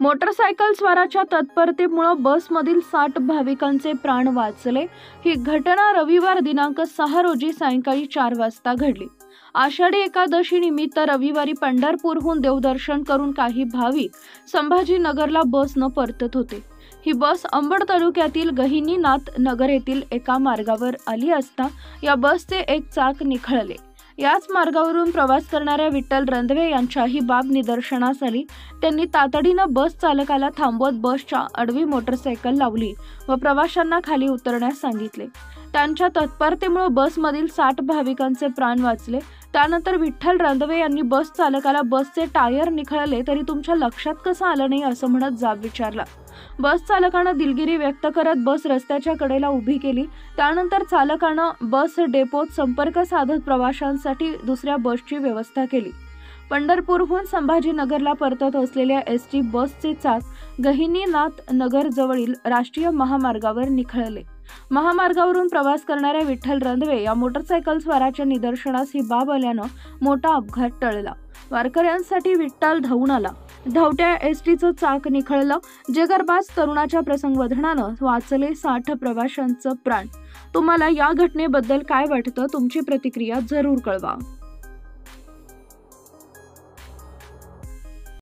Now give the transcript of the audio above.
Motorcycle स्वाराच्या तत्परतेमुळे बसमधील 60 भाविकांचे प्राण वाचले। ही घटना रविवार दिनांक 6 रोजी सायंकाळी 4 वाजता घडली। आषाढी एकादशी निमित्त रविवारी पंढरपूरहून देवदर्शन करून काही भाविक संभाजीनगरला बसनं परतत होते। ही बस अंबड तालुक्यातील गहिनीनाथ नगर येथील एका मार्गावर आली असता या बसचे एक चाक निखळले। याच मार्गावरून प्रवास करणाऱ्या विठ्ठल रंधवे यांच्या ही बाब निदर्शनास आली। त्यांनी तातडीनं बस चालकाला थांबवत बसच्या आडवी मोटरसायकल लावली व प्रवाशांना खाली उतरण्यास सांगितले। त्यांच्या तत्परतेमुळे बसमधील 60 भाविकांचे प्राण वाचले। त्यानंतर विठ्ठल रंधवे यांनी बस चालकाला बसचे टायर निखळले तरी तुमच्या लक्षात कसं आलं नाही असं म्हणत जाब विचारला। बस चालकानं दिलगिरी व्यक्त करत बस रस्त्याच्या कडेला उभी केली। त्यानंतर चालकानं बस डेपोत संपर्क साधत प्रवाशांसाठी दुसऱ्या बसची व्यवस्था केली। पंढरपूरहून संभाजीनगरला परतत असलेल्या एसटी बसचे चाक गहिनीनाथ नगर जवळील राष्ट्रीय महामार्गावर निखळले। महामार्गावरून प्रवास करणाऱ्या विठ्ठल रंधवे या मोटरसायकल स्वाराच्या निदर्शनास ही बाब आल्यानं मोठा अपघात टळला। वारकऱ्यांसाठी विठ्ठल धावून आला। धावत्या एसटीचं चाक निखळलं। जगरबाज तरुणाच्या प्रसंगवधानानं वाचले 60 प्रवाशांचं प्राण। तुम्हाला या घटनेबद्दल काय वाटतं? तुमची प्रतिक्रिया जरूर कळवा।